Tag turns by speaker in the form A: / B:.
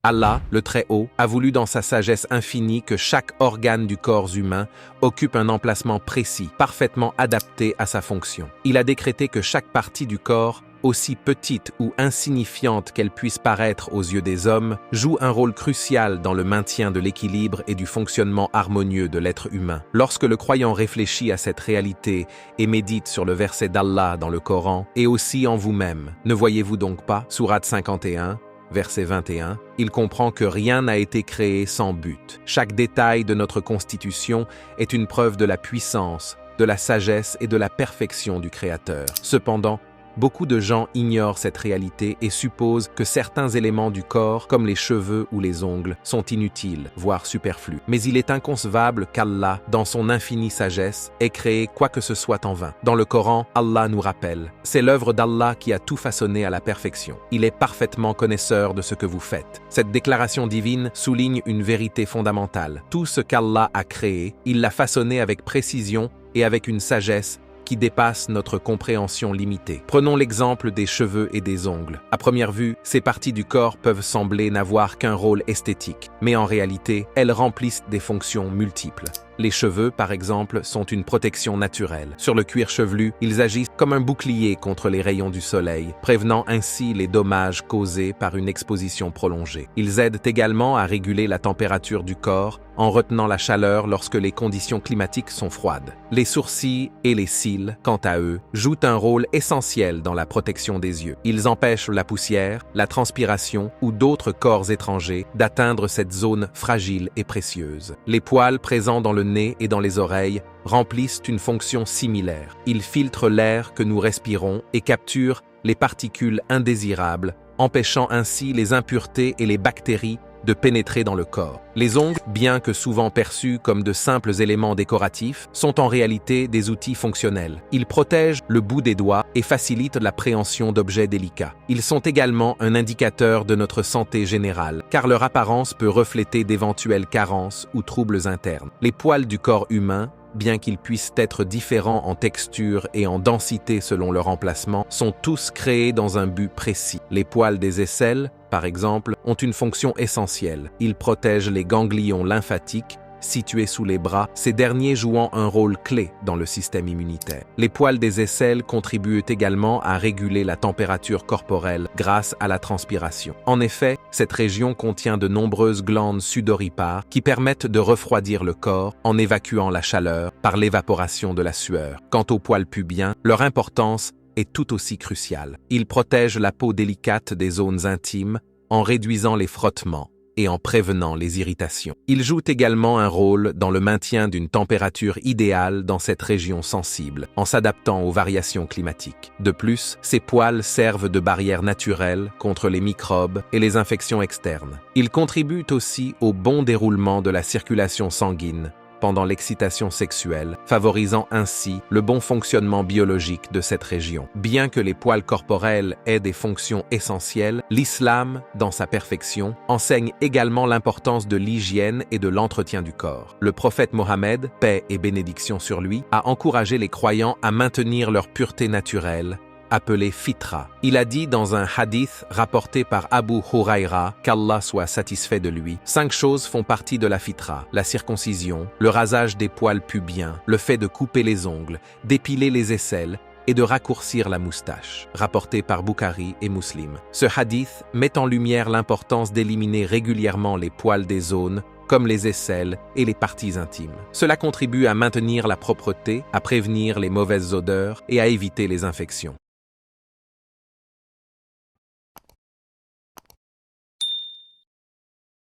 A: Allah, le Très-Haut, a voulu dans sa sagesse infinie que chaque organe du corps humain occupe un emplacement précis, parfaitement adapté à sa fonction. Il a décrété que chaque partie du corps, aussi petite ou insignifiante qu'elle puisse paraître aux yeux des hommes, joue un rôle crucial dans le maintien de l'équilibre et du fonctionnement harmonieux de l'être humain. Lorsque le croyant réfléchit à cette réalité et médite sur le verset d'Allah dans le Coran, et aussi en vous-même, ne voyez-vous donc pas, Sourate 51, Verset 21, il comprend que rien n'a été créé sans but. Chaque détail de notre constitution est une preuve de la puissance, de la sagesse et de la perfection du Créateur. Cependant, beaucoup de gens ignorent cette réalité et supposent que certains éléments du corps, comme les cheveux ou les ongles, sont inutiles, voire superflus. Mais il est inconcevable qu'Allah, dans son infinie sagesse, ait créé quoi que ce soit en vain. Dans le Coran, Allah nous rappelle, c'est l'œuvre d'Allah qui a tout façonné à la perfection. Il est parfaitement connaisseur de ce que vous faites. Cette déclaration divine souligne une vérité fondamentale. Tout ce qu'Allah a créé, il l'a façonné avec précision et avec une sagesse qui dépasse notre compréhension limitée. Prenons l'exemple des cheveux et des ongles. À première vue, ces parties du corps peuvent sembler n'avoir qu'un rôle esthétique, mais en réalité, elles remplissent des fonctions multiples. Les cheveux, par exemple, sont une protection naturelle. Sur le cuir chevelu, ils agissent comme un bouclier contre les rayons du soleil, prévenant ainsi les dommages causés par une exposition prolongée. Ils aident également à réguler la température du corps en retenant la chaleur lorsque les conditions climatiques sont froides. Les sourcils et les cils, quant à eux, jouent un rôle essentiel dans la protection des yeux. Ils empêchent la poussière, la transpiration ou d'autres corps étrangers d'atteindre cette zone fragile et précieuse. Les poils présents dans le nez et dans les oreilles remplissent une fonction similaire. Ils filtrent l'air que nous respirons et capturent les particules indésirables, empêchant ainsi les impuretés et les bactéries de pénétrer dans le corps. Les ongles, bien que souvent perçus comme de simples éléments décoratifs, sont en réalité des outils fonctionnels. Ils protègent le bout des doigts et facilitent l'appréhension d'objets délicats. Ils sont également un indicateur de notre santé générale, car leur apparence peut refléter d'éventuelles carences ou troubles internes. Les poils du corps humain, bien qu'ils puissent être différents en texture et en densité selon leur emplacement, sont tous créés dans un but précis. Les poils des aisselles, par exemple, ont une fonction essentielle. Ils protègent les ganglions lymphatiques situés sous les bras, ces derniers jouant un rôle clé dans le système immunitaire. Les poils des aisselles contribuent également à réguler la température corporelle grâce à la transpiration. En effet, cette région contient de nombreuses glandes sudoripares qui permettent de refroidir le corps en évacuant la chaleur par l'évaporation de la sueur. Quant aux poils pubiens, leur importance est tout aussi cruciale. Ils protègent la peau délicate des zones intimes en réduisant les frottements et en prévenant les irritations. Ils jouent également un rôle dans le maintien d'une température idéale dans cette région sensible, en s'adaptant aux variations climatiques. De plus, ces poils servent de barrière naturelle contre les microbes et les infections externes. Ils contribuent aussi au bon déroulement de la circulation sanguine pendant l'excitation sexuelle, favorisant ainsi le bon fonctionnement biologique de cette région. Bien que les poils corporels aient des fonctions essentielles, l'islam, dans sa perfection, enseigne également l'importance de l'hygiène et de l'entretien du corps. Le prophète Mohammed, paix et bénédiction sur lui, a encouragé les croyants à maintenir leur pureté naturelle, appelé fitra. Il a dit dans un hadith rapporté par Abu Huraira, qu'Allah soit satisfait de lui, 5 choses font partie de la fitra: la circoncision, le rasage des poils pubiens, le fait de couper les ongles, d'épiler les aisselles et de raccourcir la moustache, rapporté par Bukhari et Muslim. Ce hadith met en lumière l'importance d'éliminer régulièrement les poils des zones comme les aisselles et les parties intimes. Cela contribue à maintenir la propreté, à prévenir les mauvaises odeurs et à éviter les infections.